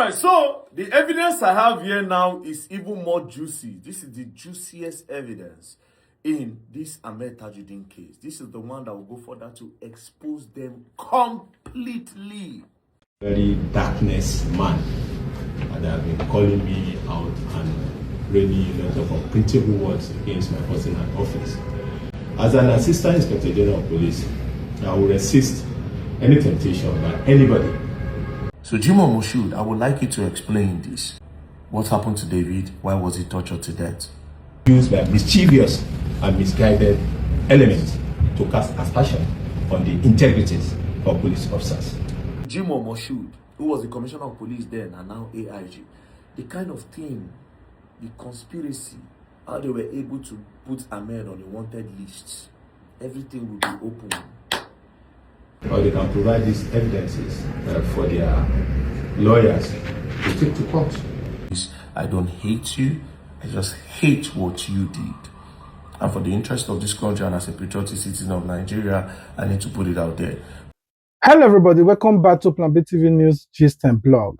right, so the evidence I have here now is even more juicy. This is the juiciest evidence in this Ahmed Tajuddin case. This is the one that will go further to expose them completely. Very darkness man, and they have been calling me out and really a lot of unprintable words against my person at office. As an Assistant Inspector General of Police, I will resist any temptation by anybody. So Jimoh Moshood, I would like you to explain this. What happened to David? Why was he tortured to death? Used by mischievous and misguided elements to cast aspersion on the integrities of police officers. Jimoh Moshood, who was the Commissioner of Police then and now AIG, the kind of thing, the conspiracy, how they were able to put Ahmed on a wanted list, everything will be open. Or they can provide these evidences for their lawyers to take to court. I don't hate you, I just hate what you did. And for the interest of this country and as a patriotic citizen of Nigeria, I need to put it out there. Hello everybody, welcome back to Plan B TV News Gist and Blog.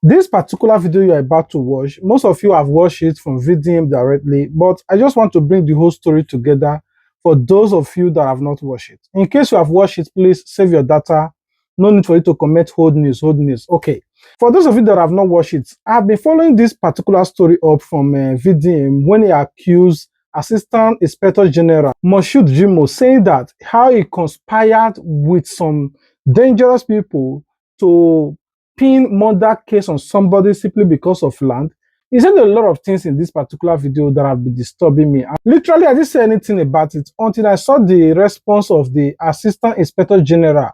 This particular video you are about to watch, most of you have watched it from VDM directly, but I just want to bring the whole story together for those of you that have not watched it. In case you have watched it, please save your data. No need for you to comment hold news. Okay. For those of you that have not watched it, I have been following this particular story up from VDM when he accused Assistant Inspector General Moshood Jimoh, saying that how he conspired with some dangerous people to pin murder case on somebody simply because of land. He said a lot of things in this particular video that have been disturbing me. Literally, I didn't say anything about it until I saw the response of the Assistant Inspector General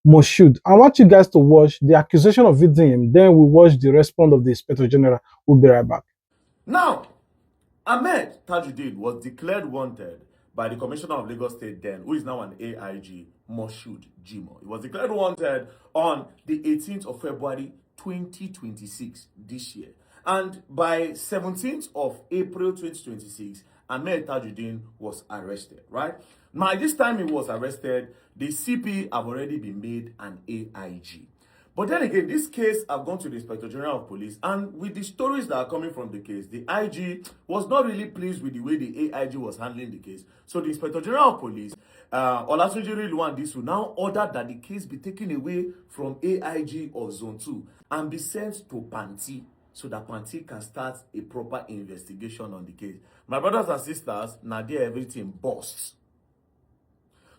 Moshood. I want you guys to watch the accusation of VDM, then we watch the response of the Inspector General. We'll be right back. Now, Ahmed Tajuddin was declared wanted by the Commissioner of Lagos State then, who is now an AIG, Moshood Jimoh. He was declared wanted on the 18th of February 2026 this year. And by 17th of April 2026, Ahmed Tajuddin was arrested, right? Now, this time he was arrested, the CP have already been made an AIG. But then again, this case have gone to the Inspector General of Police, and with the stories that are coming from the case, the IG was not really pleased with the way the AIG was handling the case. So the Inspector General of Police, Olatunji Rilwan-Disu, now ordered that the case be taken away from AIG or Zone 2 and be sent to Panti, so that Panti can start a proper investigation on the case. My brothers and sisters, now there everything busts.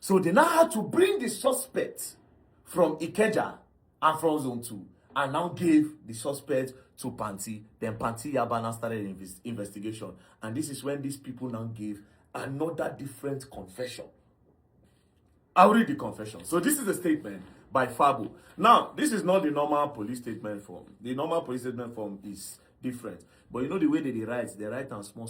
So they now had to bring the suspect from Ikeja and from Zone 2 and now gave the suspect to Panti. Then Panti Yabana started an investigation. And this is when these people now gave another different confession. I'll read the confession. So this is a statement by Fabo. Now, this is not the normal police statement form. The normal police statement form is different. But you know the way they write and small.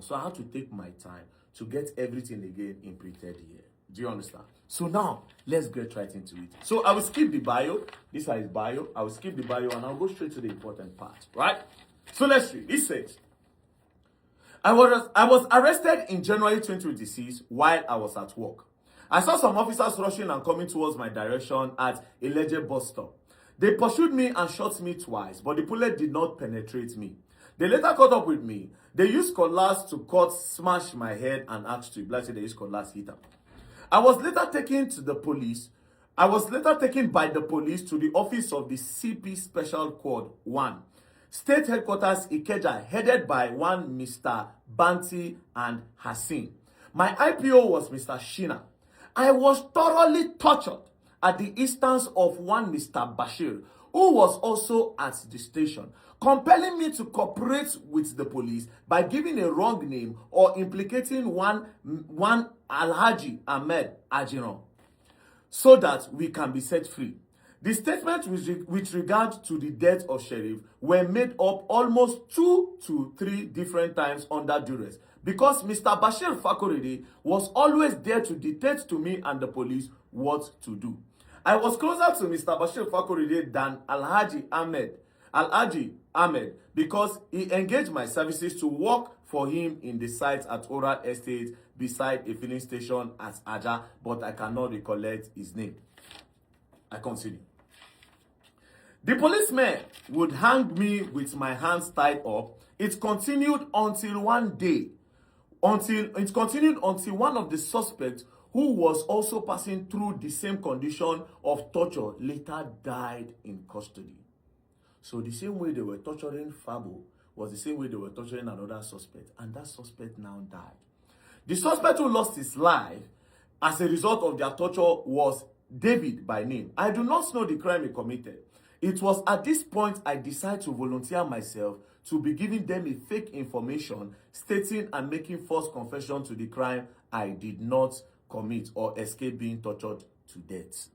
So I had to take my time to get everything again imprinted here. Do you understand? So now, let's get right into it. So I will skip the bio. This is his bio. I will skip the bio and I'll go straight to the important part, right? So let's read. It says, I was arrested in January 2026 while I was at work. I saw some officers rushing and coming towards my direction at a alleged bus stop. They pursued me and shot me twice, but the bullet did not penetrate me. They later caught up with me. They used cutlass to smash my head and axe to it. Like they used cutlass hit up. I was later taken by the police to the office of the CP Special Quad 1, State Headquarters Ikeja, headed by one Mr. Banti and Hassin. My IPO was Mr. Shina. I was thoroughly tortured at the instance of one Mr. Bashir, who was also at the station, compelling me to cooperate with the police by giving a wrong name or implicating one Alhaji Ahmed Ajiran, so that we can be set free. The statements with regard to the death of Sheriff were made up almost 2 to 3 different times under duress, because Mr. Bashir Fakur was always there to dictate to me and the police what to do. I was closer to Mr. Bashir Fakur than Alhaji Ahmed because he engaged my services to work for him in the site at Oral Estate beside a filling station at Aja, but I cannot recollect his name. I continue. The policemen would hang me with my hands tied up. It continued until one of the suspects who was also passing through the same condition of torture later died in custody. So the same way they were torturing Fabo was the same way they were torturing another suspect, and that suspect now died. The suspect who lost his life as a result of their torture was David by name. I do not know the crime he committed. It was at this point I decided to volunteer myself to be giving them a fake information stating and making false confession to the crime I did not commit or escape being tortured to death.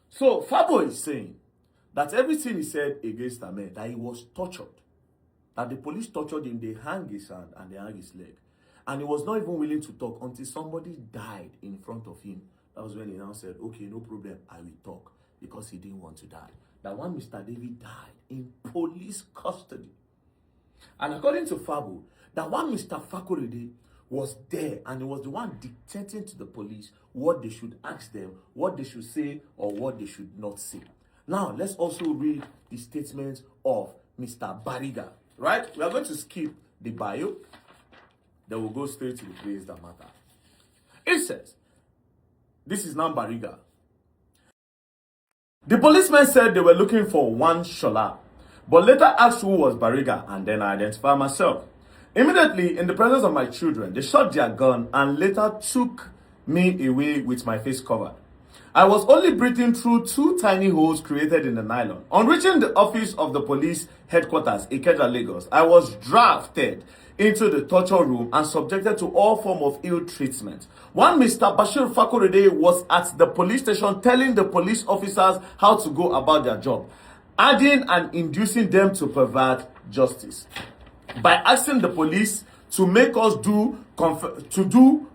So Fabo is saying that everything he said against Ahmed, that he was tortured, that the police tortured him, they hang his hand and they hang his leg. And he was not even willing to talk until somebody died in front of him. That was when he now said, okay, no problem, I will talk, because he didn't want to die. That one Mr. David died in police custody. And according to Fabo, that one Mr. Fakur was there and he was the one dictating to the police what they should ask them, what they should say, or what they should not say. Now, let's also read the statement of Mr. Bariga, right? We are going to skip the bio. Then we'll go straight to the place that matter. It says, this is now Bariga. The policemen said they were looking for one Shola, but later asked who was Bariga, and then I identified myself. Immediately, in the presence of my children, they shot their gun and later took me away with my face covered. I was only breathing through two tiny holes created in the nylon. On reaching the office of the police headquarters, Ikeja, Lagos, I was drafted into the torture room and subjected to all form of ill treatment. One Mr. Bashir Fakur was at the police station telling the police officers how to go about their job, adding and inducing them to pervert justice by asking the police to make us do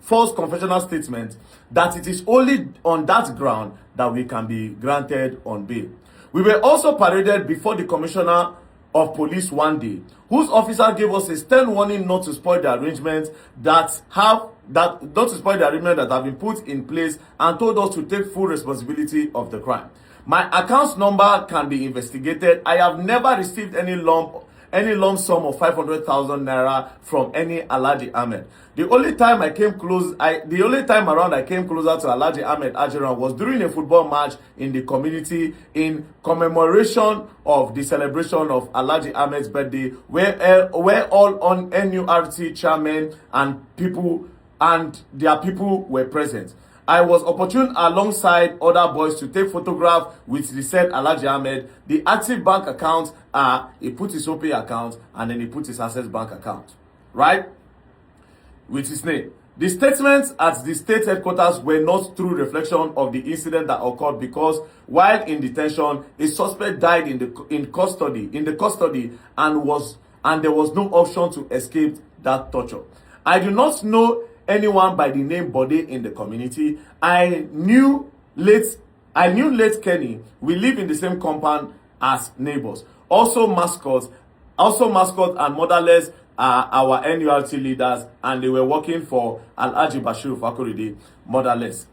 false confessional statements, that it is only on that ground that we can be granted on bail. We were also paraded before the commissioner of police one day, whose officer gave us a stern warning not to spoil the arrangements that have been put in place, and told us to take full responsibility of the crime. My account number can be investigated. I have never received any lump sum of 500,000 naira from any Alhaji Ahmed. The only time I came closer to Alhaji Ahmed Ajiran was during a football match in the community in commemoration of the celebration of Alhaji Ahmed's birthday, where all on NURT chairmen and their people were present. I was opportune alongside other boys to take photographs with the said Alhaji Ahmed. The active bank accounts are, he put his OP account and then he put his Access Bank account, right? With his name. The statements at the state headquarters were not true reflection of the incident that occurred, because while in detention, a suspect died in custody and there was no option to escape that torture. I do not know anyone by the name Bode in the community. I knew late Kenny. We live in the same compound as neighbors. Also mascots and motherless are our NURT leaders, and they were working for Alhaji Bashir Fakur,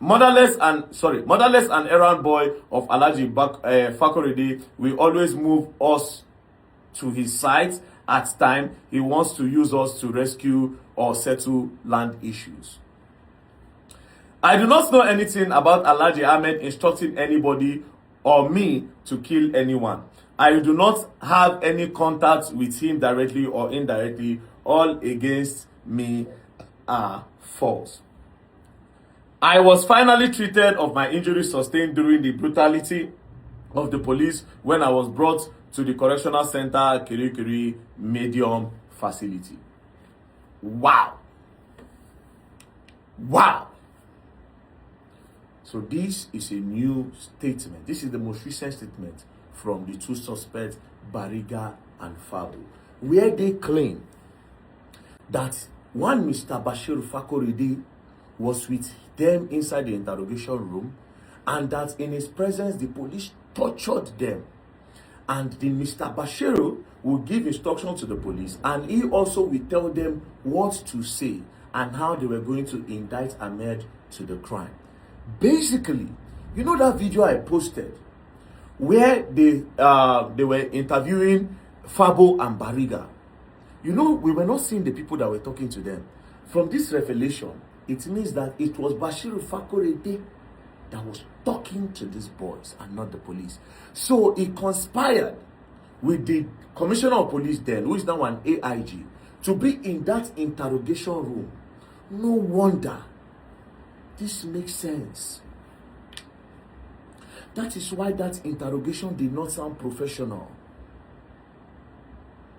motherless and errand boy of Alhaji Fakur. We always move us to his side at time he wants to use us to rescue or settle land issues. I do not know anything about Alhaji Ahmed instructing anybody or me to kill anyone. I do not have any contact with him directly or indirectly. All against me are false. I was finally treated of my injuries sustained during the brutality of the police when I was brought to the correctional center Kirikiri Medium facility. Wow. So this is a new statement. This is the most recent statement from the two suspects, Bariga and Fabo, where they claim that one Mr. Bashir Fakur was with them inside the interrogation room, and that in his presence the police tortured them, and the Mr. Bashir will give instruction to the police, and he also will tell them what to say and how they were going to indict Ahmed to the crime. Basically, you know that video I posted where they were interviewing Fabo and Bariga. You know, we were not seeing the people that were talking to them. From this revelation, it means that it was Bashir Fakur that was talking to these boys and not the police. So he conspired with the commissioner of police then, who is now an AIG, to be in that interrogation room. No wonder. This makes sense. That is why that interrogation did not sound professional.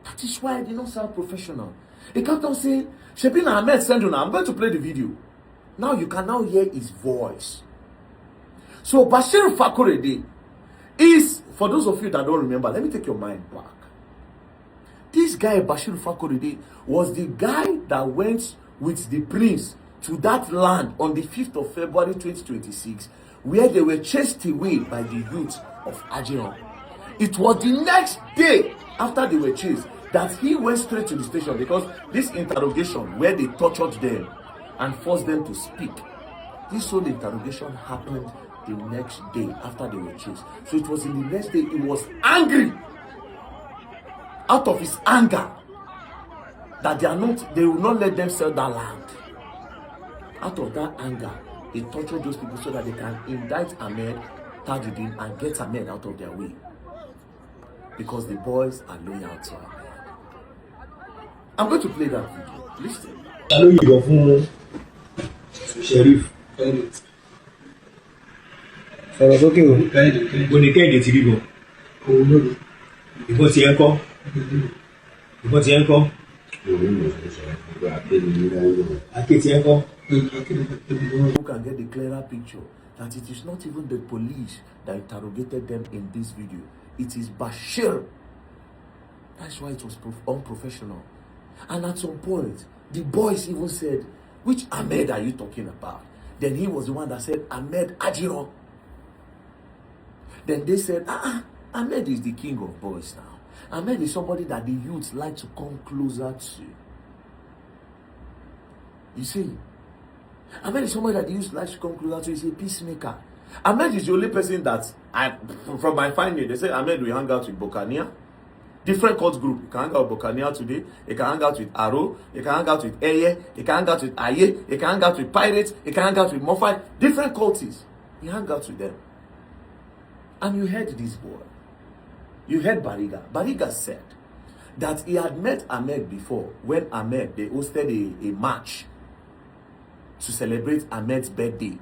That is why it did not sound professional. He kept on saying, Shebina Ahmed Senduna, I'm going to play the video. Now you can now hear his voice. So Bashir Fakur is, for those of you that don't remember, let me take your mind back. This guy, Bashir Fakur, was the guy that went with the prince to that land on the 5th of February 2026, where they were chased away by the youth of Ajiron. It was the next day after they were chased that he went straight to the station, because this interrogation where they tortured them and forced them to speak, this whole interrogation happened the next day after they were chased. So it was in the next day he was angry, out of his anger, that they will not let them sell that land. Out of that anger, they tortured those people so that they can indict Ahmed Tajuddin and get Ahmed out of their way, because the boys are loyal to Ahmed. I'm going to play that video. Listen. Hello, you are from Sheriff. Sọ̀rọ̀ sókè o. Mo ní Kẹ́hìndé ti rí gan. Ìbọn ti ẹ̀ ń kọ́. Ìbọn ti ẹ̀ ń kọ́. Àké ti ẹ̀ ń kọ́. Who can get the clearer picture that it is not even the police that interrogated them in this video. It is Bashir. That's why it was unprofessional. And at some point, the boys even said, which Ahmed are you talking about? Then he was the one that said, Ahmed Ajiron. Then they said, Ahmed is the king of boys now. Ahmed is somebody that the youths like to come closer to. You see, Ahmed is somebody that the youths like to come closer to. He's a peacemaker. Ahmed is the only person that, from my finding, they say Ahmed will hang out with Bokania. Different cult group. You can hang out with Bokania today. You can hang out with Aro. You can hang out with Eye. You can hang out with Aye. You can hang out with Pirates. You can hang out with Mofai. Different cultists. You hang out with them. And you heard this boy. You heard Bariga. Bariga said that he had met Ahmed before when they hosted a march to celebrate Ahmed's birthday.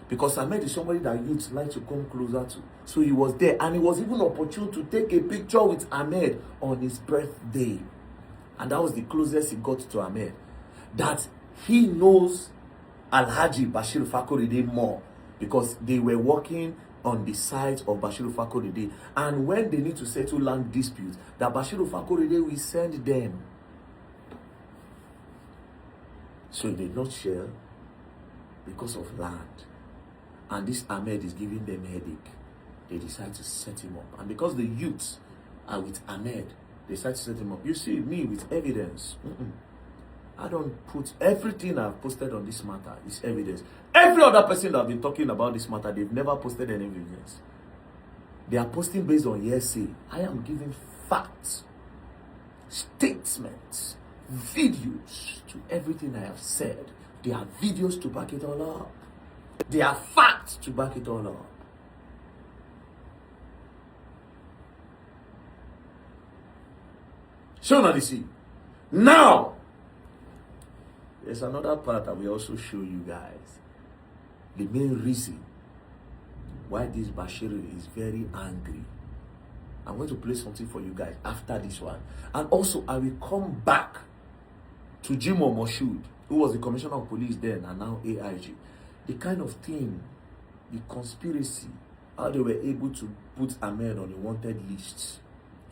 Because Ahmed is somebody that youths like to come closer to. So he was there, and he was even opportune to take a picture with Ahmed on his birthday. And that was the closest he got to Ahmed. That he knows Alhaji Bashir Fakur more, because they were working on the side of Bashir Fakur. And when they need to settle land disputes, that Bashir Fakur will send them. So in a nutshell, because of land, and this Ahmed is giving them headache, they decide to set him up. And because the youths are with Ahmed, they decide to set him up. You see, me with evidence. I don't put everything I've posted on this matter is evidence. Every other person that have been talking about this matter, they've never posted any evidence. They are posting based on hearsay. I am giving facts, statements, videos to everything I have said. There are videos to back it all up. There are facts to back it all up. So now you see. Now, there's another part that we also show you guys. The main reason why this Bashir is very angry. I'm going to play something for you guys after this one. And also, I will come back to Jimoh Moshood, who was the commissioner of police then and now AIG. The kind of thing, the conspiracy, how they were able to put Ahmed on a wanted list.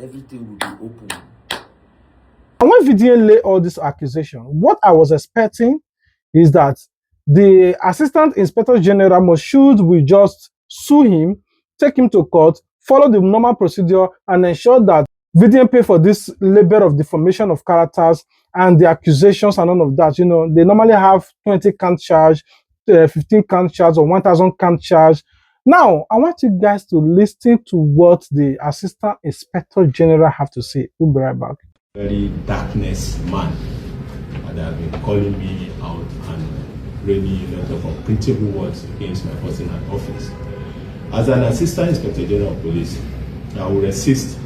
Everything will be open. And when VDM laid all this accusation, what I was expecting is that the Assistant Inspector General Moshood will just sue him, take him to court, follow the normal procedure, and ensure that VDM pay for this labor of defamation of characters and the accusations and all of that. You know, they normally have 20 count charge, 15 count charge, or 1,000 count charge. Now, I want you guys to listen to what the Assistant Inspector General have to say. We'll be right back. Very darkness man, and they have been calling me out and really a lot of unprintable words against my person at office. As an Assistant Inspector General of Police, I will resist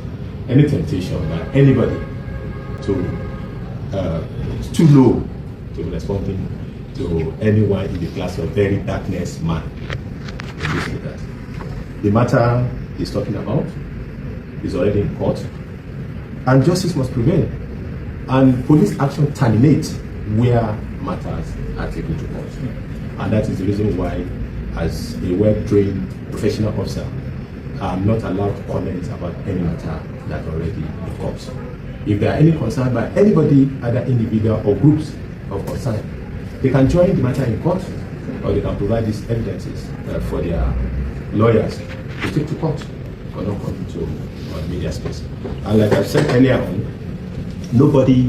any temptation by anybody to too low to be responding to anyone in the class of very darkness man. The matter he's talking about is already in court, and justice must prevail, and police action terminates where matters are taken to court. And that is the reason why, as a well-trained professional officer, I'm not allowed to comment about any matter that already in court. If there are any concern by anybody, either individual or groups of concern, they can join the matter in court, or they can provide these evidences for their lawyers to take to court, or not come into media space. And like I said earlier on, nobody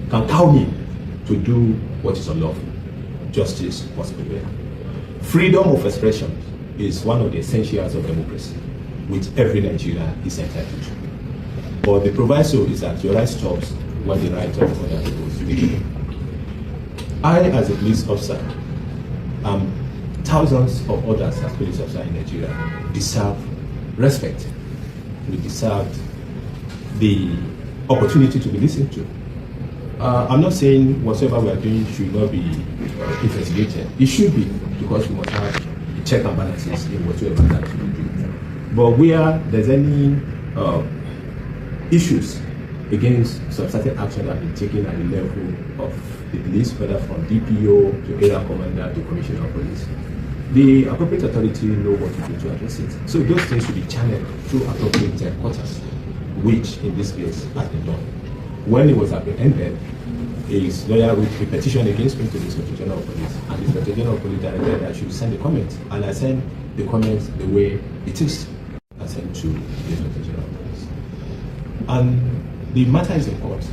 can cow me to do what is unlawful. Justice must prevail. Freedom of expression is one of the essentials of democracy, which every Nigerian is entitled to. But the proviso is that your right stops when the right of other people begin. I, as a police officer, thousands of others as police officers in Nigeria deserve respect. We deserve the opportunity to be listened to. I'm not saying whatever we are doing should not be investigated. It should be, because we must have check and balances in whatever that we do. But where there's any issues against some certain action that have been taken at the level of the police, whether from DPO to area commander to commissioner of police, the appropriate authority know what to do to address it. So those things should be channeled through appropriate headquarters, which in this case has been done. When he was apprehended, his lawyer wrote a petition against me to the Inspector General of Police, and the Inspector General of Police directed that I should send a comment, and I sent the comment the way it is. I sent to the Inspector General of Police. And the matter is in court.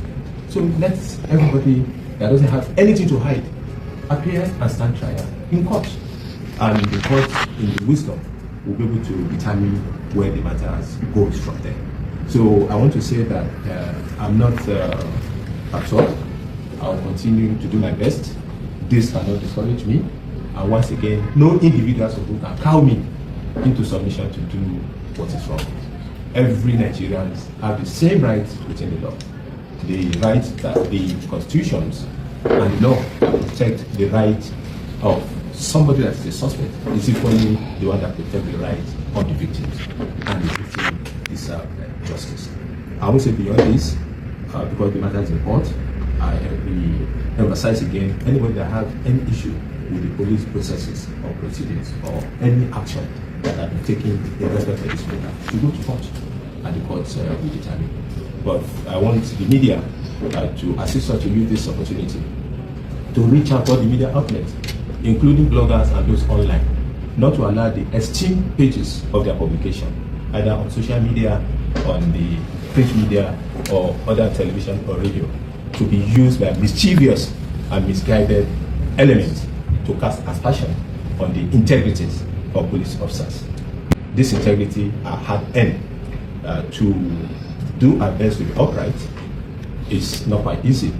So let everybody that doesn't have anything to hide appear and stand trial in court. And the court, in the wisdom, will be able to determine where the matter goes from there. So I want to say that I'm not absorbed. I will continue to do my best. This cannot discourage me. And once again, no individuals who can cow me into submission to do what is wrong. Every Nigerian have the same rights within the law. The right that the constitutions and law that protect the right of somebody that is a suspect is equally the one that protects the right of the victims, and the victim deserve justice. I will say beyond this, because the matter is in court, I emphasize again, anybody that have any issue with the police processes or proceedings or any action that have been taken in respect of this matter should go to court, and the courts will determine. But I want the media to assist us to use this opportunity to reach out to all the media outlets, including bloggers and those online, not to allow the esteemed pages of their publication, either on social media, on the print media, or other television or radio, to be used by mischievous and misguided elements to cast aspersion on the integrities of police officers. This integrity are hard-earned. To do our best to be upright is not quite easy.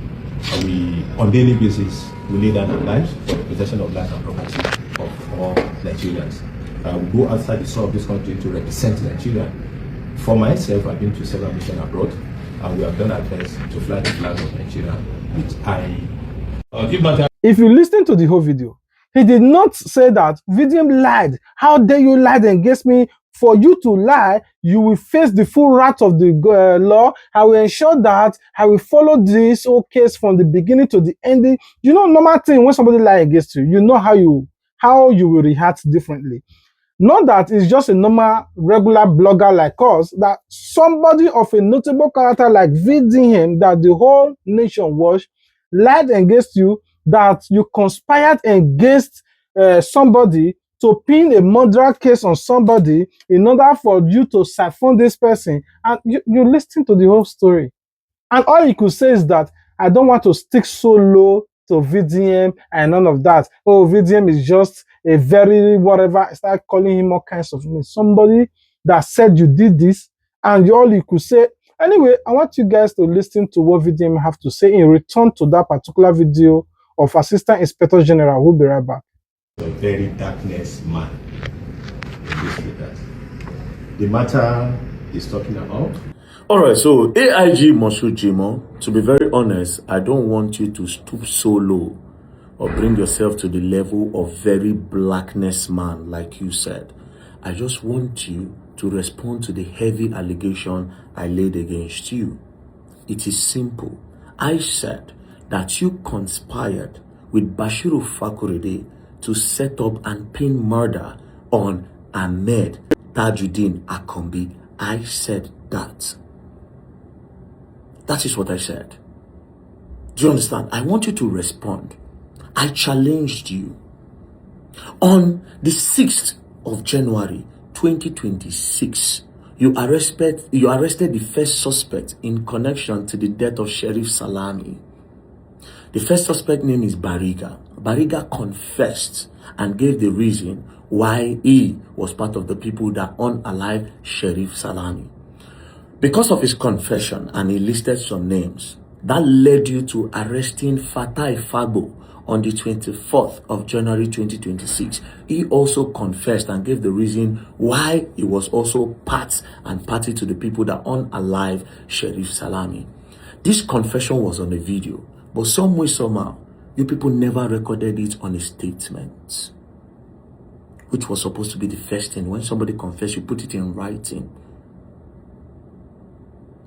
We, on daily basis, we lay down our lives for the protection of life and property of all Nigerians. We go outside the soil of this country to represent Nigeria. For myself, I've been to several missions abroad, and we have done our best to fly the flag of Nigeria, which If you listen to the whole video, he did not say that VDM lied. How dare you lie against me? For you to lie, you will face the full wrath of the law. I will ensure that I will follow this whole case from the beginning to the ending. You know, normal thing when somebody lie against you, you know how you will react differently. Not that it's just a normal, regular blogger like us, that somebody of a notable character like VDM, that the whole nation watched, lied against you, that you conspired against somebody to pin a murder case on somebody in order for you to siphon this person, and you listen to the whole story. And all you could say is that I don't want to stick so low to VDM and none of that. Oh, VDM is just a very whatever. I start calling him all kinds of names. Somebody that said you did this, and all you could say. Anyway, I want you guys to listen to what VDM have to say in return to that particular video of Assistant Inspector General. We'll be right back. A very darkness man in this regard. The matter he's talking about. Alright, so AIG moshood jimoh, to be very honest, I don't want you to stoop so low or bring yourself to the level of very blackness man like you said. I just want you to respond to the heavy allegation I laid against you. It is simple. I said that you conspired with Bashir Fakur to set up and pin murder on Ahmed Tajuddin Akombi. I said that. That is what I said. Do you understand? I want you to respond. I challenged you. On the 6th of January 2026, you arrested the first suspect in connection to the death of Sheriff Salami. The first suspect name is Bariga. Bariga confessed and gave the reason why he was part of the people that unalived Sheriff Salami. Because of his confession, and he listed some names, that led you to arresting Fatai Fagbo on the 24th of January 2026. He also confessed and gave the reason why he was also part and party to the people that unalive Sheriff Salami. This confession was on a video, but some way, somehow, you people never recorded it on a statement, which was supposed to be the first thing. When somebody confessed, you put it in writing.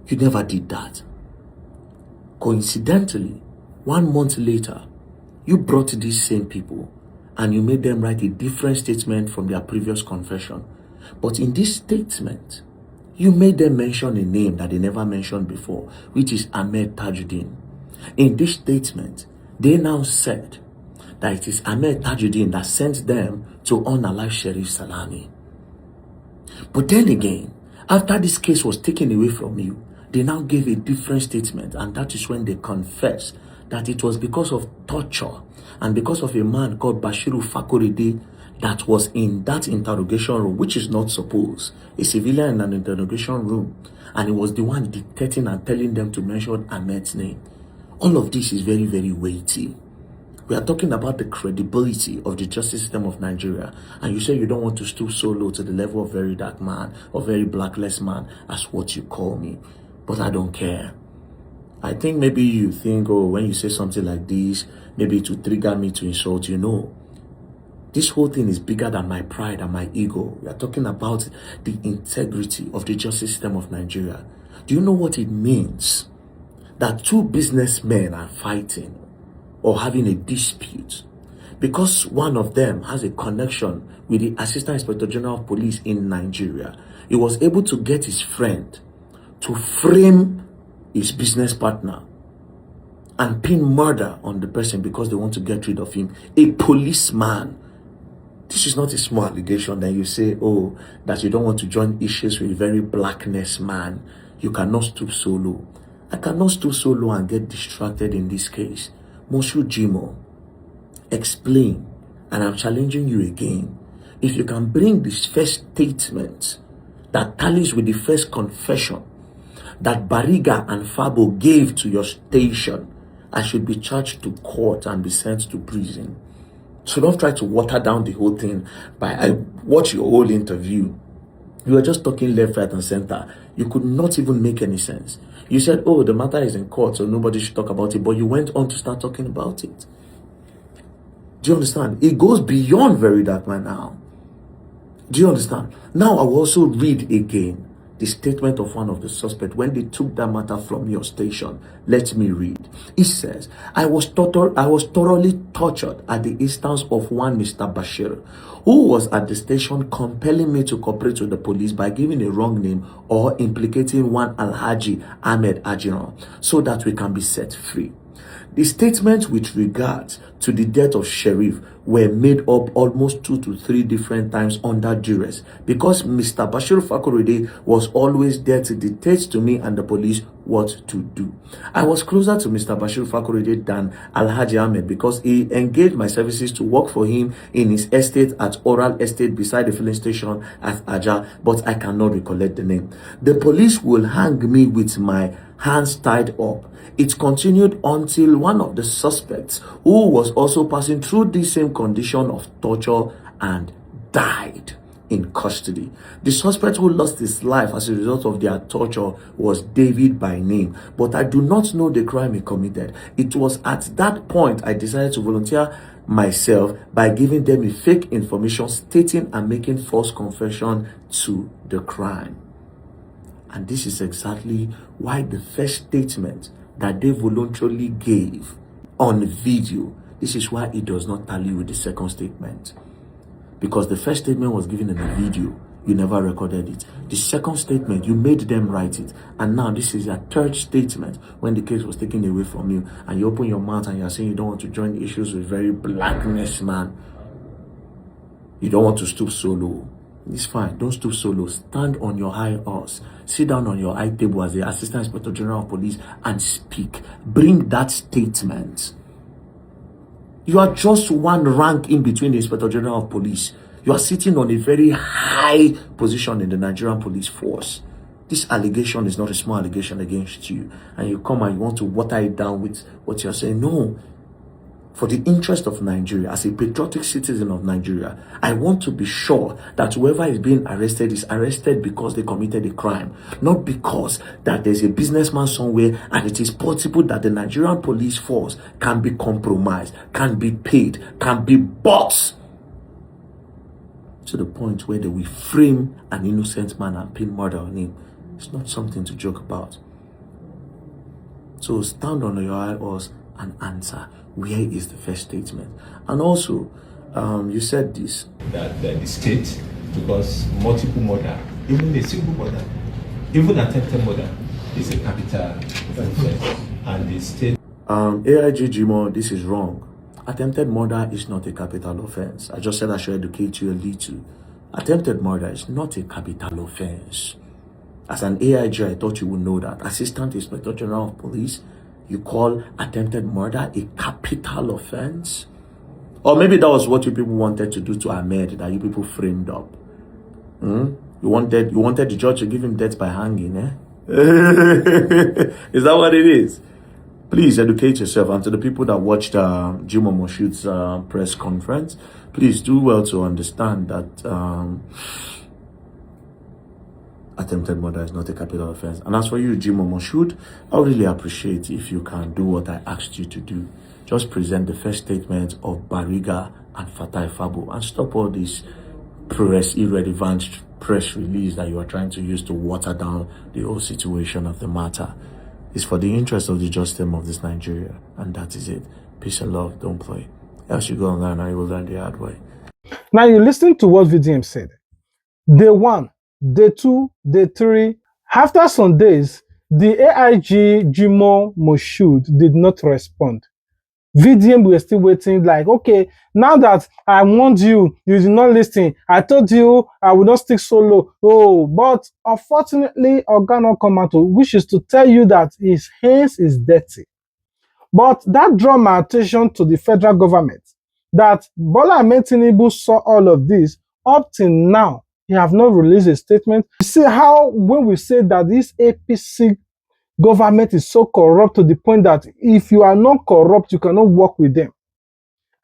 You never did that. Coincidentally, 1 month later, you brought these same people and you made them write a different statement from their previous confession. But in this statement, you made them mention a name that they never mentioned before, which is Ahmed Tajuddin. In this statement, they now said that it is Ahmed Tajuddin that sent them to unalive Sheriff Salami. But then again, after this case was taken away from you, they now gave a different statement, and that is when they confessed that it was because of torture and because of a man called Bashir Fakur that was in that interrogation room, which is not supposed. A civilian in an interrogation room, and he was the one dictating and telling them to mention Ahmed's name. All of this is very, very weighty. We are talking about the credibility of the justice system of Nigeria, and you say you don't want to stoop so low to the level of very dark man or very blackless man as what you call me. But I don't care. I think maybe you think, oh, when you say something like this, maybe to trigger me to insult you. No. This whole thing is bigger than my pride and my ego. We are talking about the integrity of the justice system of Nigeria. Do you know what it means that two businessmen are fighting or having a dispute because one of them has a connection with the Assistant Inspector General of Police in Nigeria? He was able to get his friend to frame his business partner and pin murder on the person because they want to get rid of him. A policeman. This is not a small allegation that you say, oh, that you don't want to join issues with a very blackness man. You cannot stoop so low. I cannot stoop so low and get distracted in this case. Moshood Jimoh, explain, and I'm challenging you again. If you can bring this first statement that tallies with the first confession that Bariga and Fabo gave to your station, I should be charged to court and be sent to prison. So don't try to water down the whole thing I watched your whole interview. You were just talking left, right, and center. You could not even make any sense. You said, oh, the matter is in court, so nobody should talk about it. But you went on to start talking about it. Do you understand? It goes beyond very dark man now. Do you understand? Now I will also read again the statement of one of the suspects when they took that matter from your station. Let me read. It says, I was thoroughly tortured at the instance of one Mr. Bashir, who was at the station compelling me to cooperate with the police by giving a wrong name or implicating one Alhaji Ahmed Ajiran so that we can be set free. The statements with regard to the death of Sheriff were made up almost 2 to 3 different times under duress because Mr. Bashir Fakur was always there to dictate to me and the police what to do. I was closer to Mr. Bashir Fakur than Alhaji Ahmed because he engaged my services to work for him in his estate at Oral Estate beside the filling station at Aja, but I cannot recollect the name. The police will hang me with my hands tied up. It continued until one of the suspects, who was also passing through the same condition of torture, and died in custody. The suspect who lost his life as a result of their torture was David by name, but I do not know the crime he committed. It was at that point I decided to volunteer myself by giving them a fake information stating and making false confession to the crime. And this is exactly why the first statement that they voluntarily gave on video, this is why it does not tally with the second statement. Because the first statement was given in the video, you never recorded it. The second statement, you made them write it. And now this is a third statement when the case was taken away from you. And you open your mouth and you're saying you don't want to join issues with very blackness, man. You don't want to stoop so low. It's fine. Don't stoop so low. Stand on your high horse. Sit down on your high table as the Assistant Inspector General of Police and speak. Bring that statement. You are just one rank in between the Inspector General of Police. You are sitting on a very high position in the Nigerian police force. This allegation is not a small allegation against you. And you come and you want to water it down with what you're saying. No. For the interest of Nigeria, as a patriotic citizen of Nigeria, I want to be sure that whoever is being arrested is arrested because they committed a crime, not because that there's a businessman somewhere and it is possible that the Nigerian police force can be compromised, can be paid, can be bought to the point where they will frame an innocent man and pin murder on him. It's not something to joke about. So stand on your high horse and answer. Where is the first statement? And also, you said this. That the state, because multiple murder, even a single murder, even attempted murder, is a capital offense. And the state... AIG Jimoh, this is wrong. Attempted murder is not a capital offense. I just said I should educate you a little. Attempted murder is not a capital offense. As an AIG, I thought you would know that. Assistant Inspector General of Police, you call attempted murder a capital offense? Or maybe that was what you people wanted to do to Ahmed, that you people framed up. You wanted the judge to give him death by hanging, eh? Is that what it is? Please educate yourself. And to the people that watched Jimoh Moshood's press conference, please do well to understand that attempted murder is not a capital offense. And as for you, Jimoh Moshood, I would really appreciate if you can do what I asked you to do. Just present the first statement of Bariga and Fatai Fabo and stop all this irrelevant press release that you are trying to use to water down the whole situation of the matter. It's for the interest of the justice of this Nigeria, and that is it. Peace and love, don't play. Else you go online and you will learn the hard way. Now you listen to what VDM said. Day 1, Day 2, Day 3. After some days, the AIG Jimoh Moshood did not respond. VDM were still waiting, like, okay, now that I warned you, you did not listen. I told you I would not stick solo. Oh, but unfortunately, Organo Commando wishes to tell you that his hands is dirty. But that drew my attention to the federal government, that Bola Ahmed Tinubu saw all of this. Up till now, he have not released a statement. You see how when we say that this APC government is so corrupt to the point that if you are not corrupt, you cannot work with them.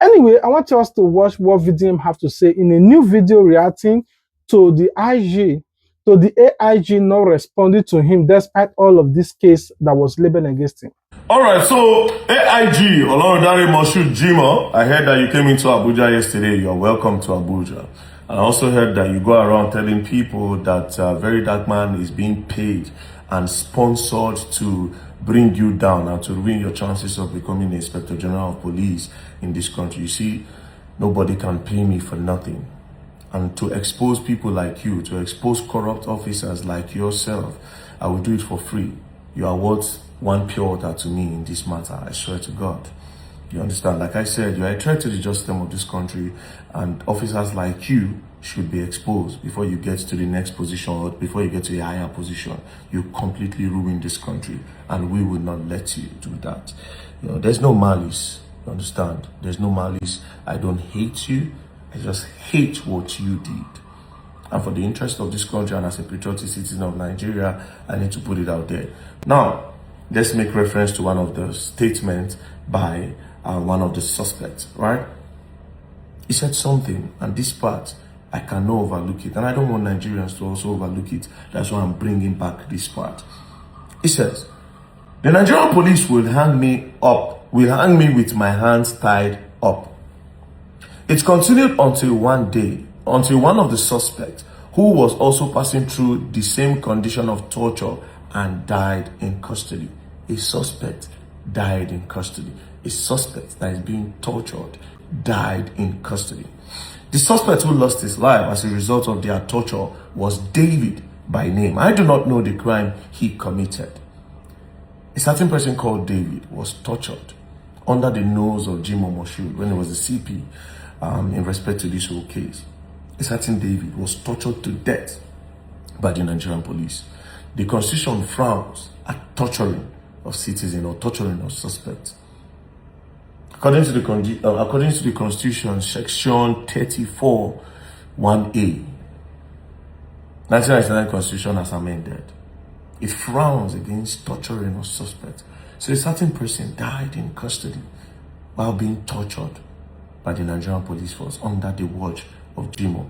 Anyway, I want us to watch what VDM have to say in a new video reacting to the AIG not responding to him despite all of this case that was labeled against him. All right, so AIG, Olorundare Moshood Jimoh, I heard that you came into Abuja yesterday. You're welcome to Abuja. And I also heard that you go around telling people that Very Dark Man is being paid and sponsored to bring you down and to ruin your chances of becoming the Inspector General of Police in this country. You see, nobody can pay me for nothing. And to expose people like you, to expose corrupt officers like yourself, I will do it for free. You are worth one pure water to me in this matter, I swear to God. You understand? Like I said, you are a threat to the justice system of this country, and officers like you should be exposed before you get to the next position or before you get to a higher position. You completely ruin this country, and we will not let you do that. You know, there's no malice. You understand? There's no malice. I don't hate you. I just hate what you did. And for the interest of this country and as a patriotic citizen of Nigeria, I need to put it out there. Now, let's make reference to one of the statements by one of the suspects, right? He said something, and this part, I cannot overlook it. And I don't want Nigerians to also overlook it. That's why I'm bringing back this part. He says, the Nigerian police will hang me with my hands tied up. It continued until one of the suspects, who was also passing through the same condition of torture and died in custody. A suspect died in custody. A suspect that is being tortured died in custody. The suspect who lost his life as a result of their torture was David by name. I do not know the crime he committed. A certain person called David was tortured under the nose of Jimoh Moshood when he was the CP in respect to this whole case. A certain David was tortured to death by the Nigerian police. The constitution frowns at torturing of citizens or torturing of suspects. According to the Constitution, Section 34, 1A, 1999 Constitution as amended, it frowns against torturing of suspects. So a certain person died in custody while being tortured by the Nigerian police force under the watch of Jimoh.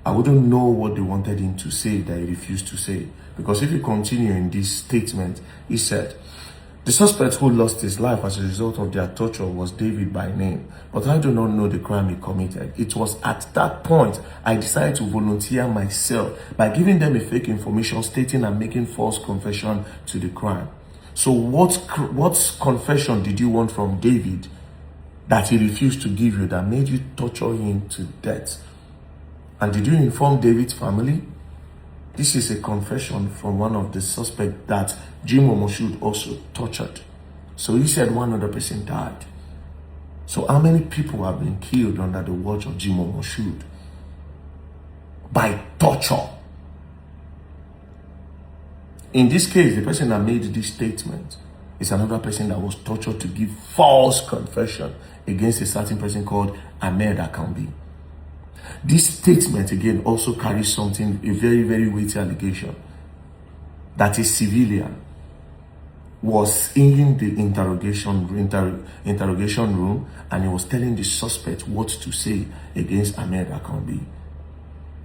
I wouldn't know what they wanted him to say that he refused to say. Because if you continue in this statement, he said, the suspect who lost his life as a result of their torture was David by name, but I do not know the crime he committed. It was at that point I decided to volunteer myself by giving them a fake information stating I'm making false confession to the crime. So what confession did you want from David that he refused to give you that made you torture him to death? And did you inform David's family? This is a confession from one of the suspects that Jimoh Moshood also tortured. So he said one other person died. So how many people have been killed under the watch of Jimoh Moshood? By torture. In this case, the person that made this statement is another person that was tortured to give false confession against a certain person called Ahmed Akambi. This statement again also carries something, a very, very weighty allegation that a civilian was in the interrogation room and he was telling the suspect what to say against Ahmed Akambi,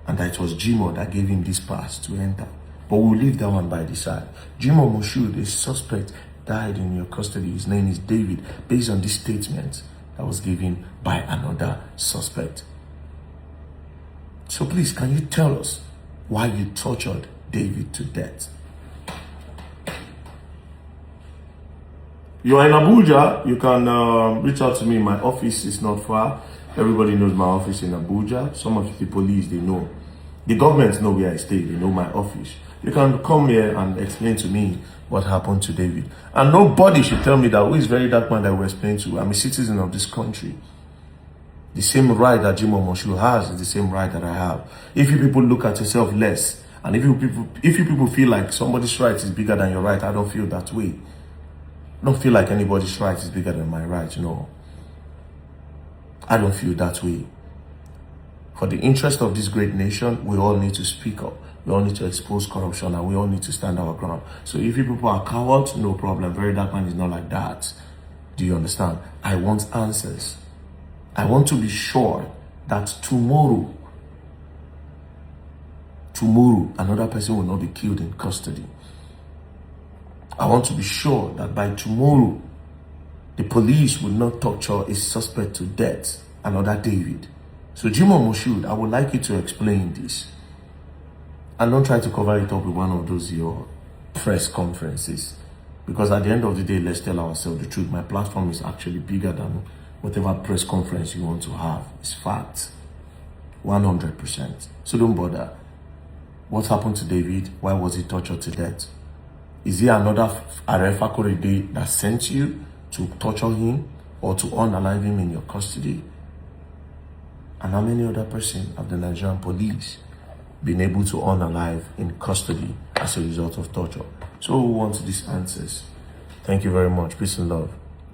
and that it was Jimoh that gave him this pass to enter. But we'll leave that one by the side. Jimoh Moshood, a suspect, died in your custody. His name is David, based on this statement that was given by another suspect. So please, can you tell us why you tortured David to death? You are in Abuja, you can reach out to me. My office is not far. Everybody knows my office in Abuja. Some of the police, they know. The government know where I stay. They know my office. You can come here and explain to me what happened to David. And nobody should tell me that who is very dark man that will explain to. I'm a citizen of this country. The same right that Jimoh Moshood has is the same right that I have. If you people look at yourself less, and if you people feel like somebody's right is bigger than your right, I don't feel that way. I don't feel like anybody's right is bigger than my right, I don't feel that way. For the interest of this great nation, we all need to speak up. We all need to expose corruption, and we all need to stand our ground. So if you people are cowards, no problem. Very dark man is not like that. Do you understand? I want answers. I want to be sure that tomorrow, another person will not be killed in custody. I want to be sure that by tomorrow, the police will not torture a suspect to death, another David. So Jimoh Moshood, I would like you to explain this. And don't try to cover it up with one of those your press conferences. Because at the end of the day, let's tell ourselves the truth. My platform is actually bigger than whatever press conference you want to have. It's fact. 100%. So don't bother. What happened to David? Why was he tortured to death? Is it another Bashir Fakur that sent you to torture him or to unalive him in your custody? And how many other persons have the Nigerian police been able to unalive in custody as a result of torture? So we want these answers. Thank you very much. Peace and love.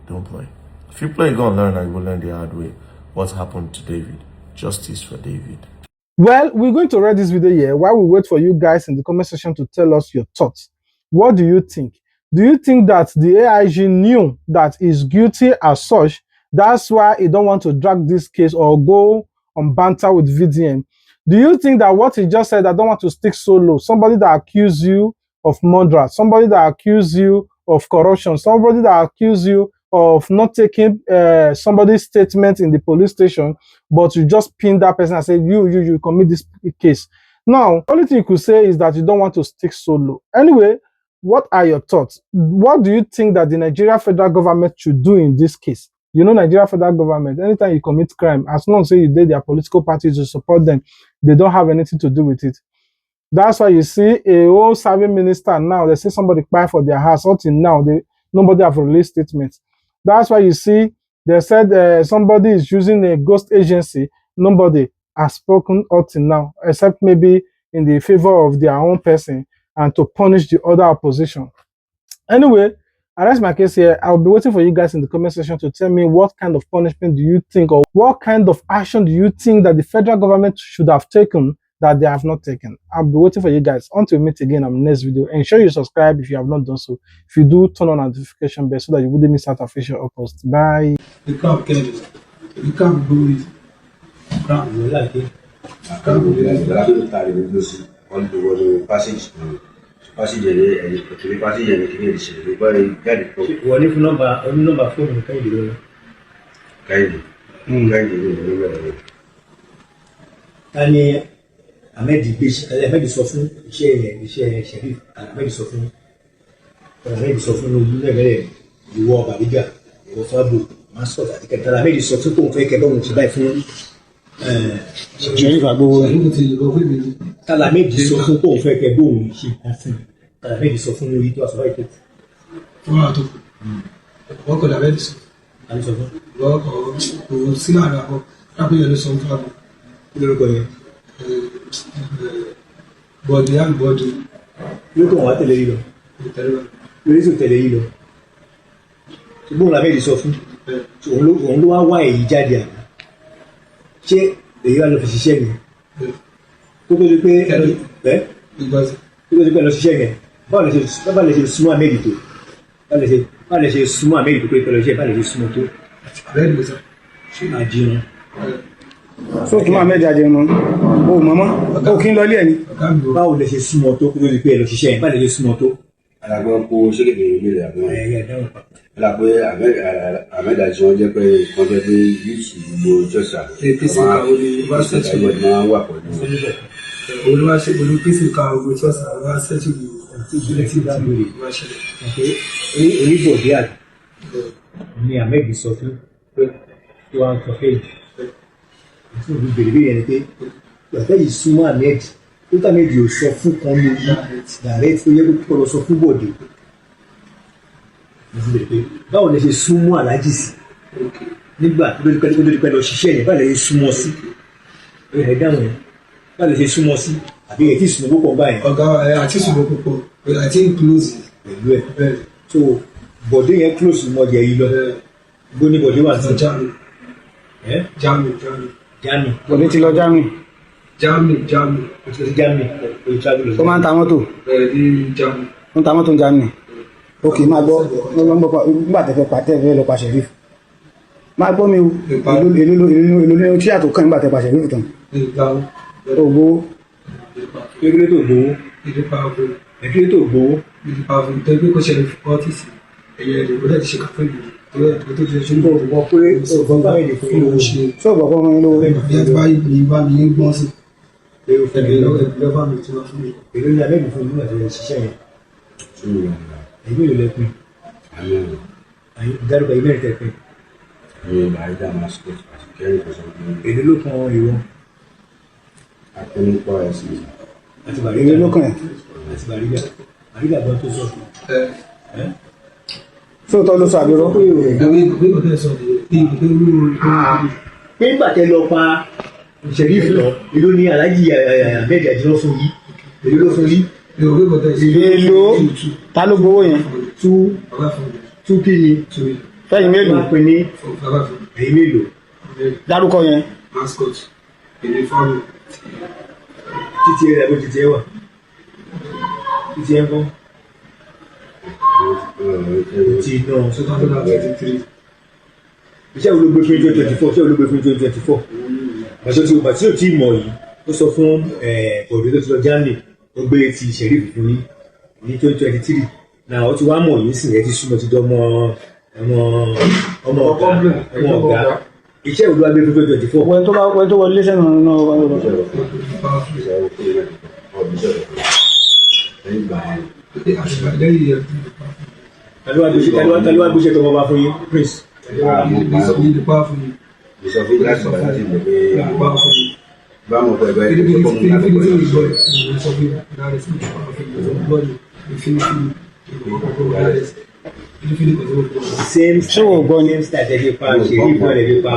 Don't play. If you play, you're going to learn, and you will learn the hard way. What happened to David? Justice for David. Well, we're going to read this video here while we wait for you guys in the comment section to tell us your thoughts. What do you think? Do you think that the AIG knew that he's guilty as such? That's why he don't want to drag this case or go on banter with VDM. Do you think that what he just said, I don't want to stick solo, somebody that accused you of murder, somebody that accused you of corruption, somebody that accused you of not taking somebody's statement in the police station, but you just pin that person and say, you commit this case. Now, the only thing you could say is that you don't want to stick solo. Anyway, what are your thoughts? What do you think that the Nigeria federal government should do in this case? You know, Nigeria federal government, anytime you commit crime, as long as you did their political parties to support them, they don't have anything to do with it. That's why you see a whole serving minister now, they say somebody cry for their house. Until now, nobody have released statements. That's why you see they said somebody is using a ghost agency. Nobody has spoken until now, except maybe in the favor of their own person and to punish the other opposition. Anyway, I rest my case here. I'll be waiting for you guys in the comment section to tell me what kind of punishment do you think, or what kind of action do you think that the federal government should have taken that they have not taken. I'll be waiting for you guys. Until we meet again on the next video. Ensure you subscribe if you have not done so. If you do, turn on notification bell so that you wouldn't miss out official uploads. Bye. You can't get it. You can't do it. You can't do like it. I can't do it. I can't do it. On the passage. Passage one if number 4 can you do? Any Ahmed sọ fún iṣẹ́ Sheriff Ahmed sọ fún olùlẹ́gẹ̀rẹ̀ ìwọ Bàrígà ìwọ Fábò mascot àti kẹta Ahmed sọ fún kò fẹ́ kẹ́ bọ́ọ̀mù ti báyìí fún Sheriff Agbowó tala Ahmed sọ fún kò fẹ́ kẹ́ bọ́ọ̀mù ṣe nǹkan fún tala Ahmed sọ fún orí tó àsọ̀rọ̀ ètò. Wọ́n kọ̀ Ahmed sọ. Ahmed sọ fún. Wọ́n kọ̀ sí láàrin àbọ̀ lápẹ́yẹ ló sọ fún Fábò. Lórúkọ yẹn. Bọ̀dì and bọ̀dì. Yóò kàn wá tẹ̀lé yìí lọ. Lórí tó tẹ̀lé yìí lọ. Ṣùgbọ́n Ahmed sọ fún. Òun ló wá èyí jáde àná. Ṣé èyí wá lọ fi ṣiṣẹ́ yẹn? Kó tó di pé lọ ṣiṣẹ́ yẹn. Báwo lè ṣe súnmọ́ Ahmed tó? Báwo lè ṣe súnmọ́ Ahmed tó pé pẹ̀lú iṣẹ́ báwo lè ṣe súnmọ́ tó? Ahmed ló sọ. Ṣé máa jẹun? So tún Ahmed jáde mọ́. O mọ́mọ́. O kí n lọ ilé ẹni. Báwo lè ṣe súnmọ́ tó kó tó di pé lọ ṣiṣẹ́ yẹn? Báwo lè ṣe súnmọ́ tó? Àgbọn kó ṣégede ilé rẹ̀ àgbọn. Dáhùn pa. Ọlá pé Ahmed àti wọn jẹ́ pé kan jẹ́ pé yíṣù gbogbo jọ́sà. Máa wà pẹ̀lú. Olúwaṣẹ́ pẹ̀lú pèsè ká ogun tí ọ̀sán wá sẹ́tù ìgbìlẹ̀ tí bá lórí ìwáṣẹ́. Oníbọ̀dé àti ni Ahmed sọ fún pé tí wọ́n ń sọ fẹ́ yìí. Tí òun bèrè bí yẹn pé ìgbàgbẹ́ yìí súnmọ́ Ahmed tó tàbí ò sọ fún kan ní dàrẹ́ tó yẹ kó lọ sọ fún Bọ̀dé. Báwo lè ṣe súnmọ́ Aláàjì sí nígbà tó lórí pẹ́ lọ ṣiṣẹ́ yẹn báwo lè ṣe súnmọ́ sí ẹ̀ dáhùn yẹn báwo lè ṣe súnmọ́ sí àbí ẹ̀ tí ìsúnmọ́ púpọ̀ báyìí. Ọ̀gá àti ìsúnmọ́ púpọ̀ àti close pẹ̀lú ẹ̀ so Bọ̀dé yẹn close mọ́ jẹ yìí lọ bó ní Bọ̀dé wà sí. Jami. Bọ̀dé ti lọ Jami. Jami. Ó máa ń ta mọ́tò. Jami. Ó ń ta mọ́tò Jami. Ok, máa gbọ́ nígbà tẹ́fẹ́ lọ pa Sheriff. Máa gbọ́ mi o, èlò ní tí àtò kàn nígbà tẹ́ pa Sheriff tán. Ògbó. Kékeré tó gbówó. Kékeré tó gbówó. Tẹ́gbẹ́ kó Sheriff ọ́fíìsì ẹ̀yẹ ìdìbò láti ṣe kàfẹ́ ìlú. Ṣùgbọ́n pé ọ̀gbọ́n bá èdè fún ìlú ṣe. Ṣé ọ̀gbọ́n fún mi lówó? Ìbá mi ń gbọ́n sí. Ẹgbẹ́ bá mi tí wọ́n fún mi. Èlò ní Ahmed fún ìlú àti ṣiṣẹ́ yẹn. Ẹgbẹ́ ìlú lẹ́pin. Dárúkọ ìgbẹ́ ìtẹ̀pin. Bàrígà mascot àti kẹ́rì kò sọ pé. Èlò ló kan ìwọ. Akẹ́nìpọ̀ ẹ̀sìn. Àti Bàrígà. Èlò ló kàn ẹ̀. Àti Bàrígà. àrígbàgbọ́n tó sọ. sóòótọ́ ló sọ àbúrò. pé nígbà tẹ lọ pa Sheriff lọ èló ní Alhaji Ahmed Ajiro fún yìí èló ló fún yìí. èlò ta ló gbowó yẹn. tú kí ni. fẹ́yìn mélòó. máa pè ní ẹ̀yìn mélòó. dárúkọ yẹn. mascot èdè fáwọn. títí ẹ̀ lẹ́gbẹ̀ẹ́ títí ẹ̀ wà títí ẹ̀ ń kọ́. ti náà iṣẹ́ olóògbé fún 2024 iṣẹ́ olóògbé fún 2024 àṣọ tí o bá tí o tí ì mọ̀ yìí ó sọ fún ọ̀dọ́ tó ti lọ Germany ó gbé ti Sheriff fún ní 2023 náà ó ti wá mọ̀ yìí sìn ẹ́ ti súnmọ́ ti dán ọmọ ọ̀gá iṣẹ́ olóògbé fún 2024. wẹ́n tó wọlé sẹ́nu náà wọ́n lọ. Tàlúwà gbéṣẹ́ tó wọ́n bá fún yín Prince. Same style ẹ̀dẹ̀ pa Sheriff náà ẹ̀dẹ̀ pa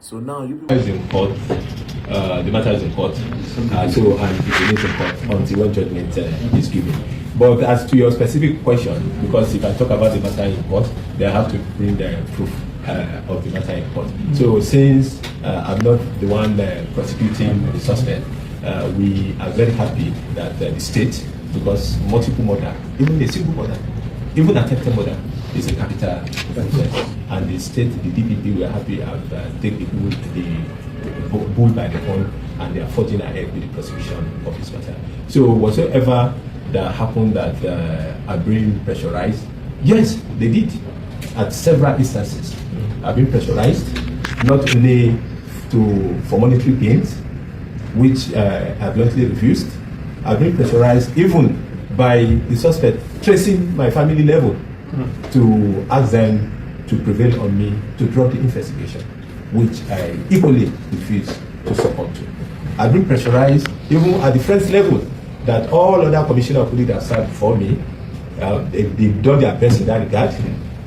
So now you is in court. The matter is in court, so and it remains in court until when judgment is given. But as to your specific question, because if I talk about the matter in court, then I have to bring the proof of the matter in court. So since I'm not the one prosecuting the suspect, we are very happy that the state, because multiple murder, even a single murder, even attempted murder, is a capital offense, and the state, the DPP, we are happy have taken the bull by the horn, and they are forging ahead with the prosecution of this matter. So whatsoever that happened that are being pressurized, yes, they did at several instances. Have been pressurized, not only for monetary gains, which I bluntly refused. I've been pressurized even by the suspect tracing my family level to ask them to prevail on me to drop the investigation, which I equally refuse to support to. I've been pressurized even at the friends level that all other commissioner of police that served before me, they've done their best in that regard,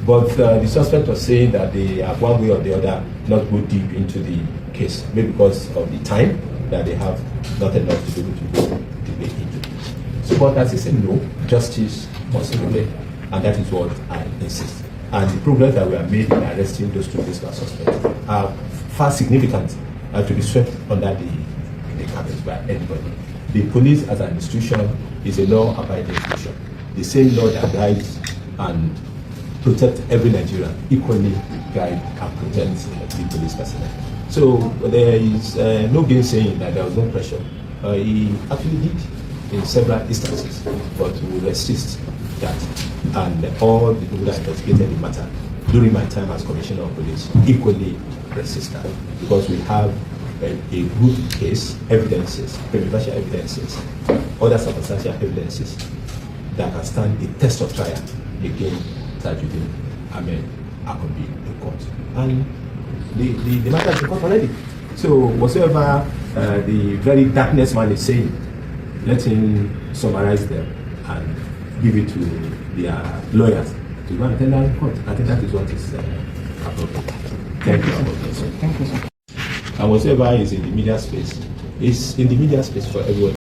but the suspect was saying that they have one way or the other not go deep into the case, maybe because of the time that they have not enough to be able to go deep into it. So, but as I said, no, justice must prevail, and that is what I insist. And the progress that we have made in arresting those two fiscal suspects are far significant to be swept under the carpet by anybody. The police as an institution is a law-abiding institution. The same law that guides and protects every Nigerian equally guide and protects the police personnel. So there is no gainsaying that there was no pressure. He actually did in several instances, but we resist that. And all the people that investigated the matter during my time as Commissioner of Police equally resist that, because we have a good case, evidences, preliminary evidences, other circumstantial evidences that can stand the test of trial against Tajuddin Ahmed Akombi in court. And the matter is in court already. So whatsoever the very darkness man is saying, let him summarize them and give it to their lawyers to go and tell them in court. I think that is what is appropriate. Thank you. Thank you, sir. And whatever is in the media space is in the media space for everyone.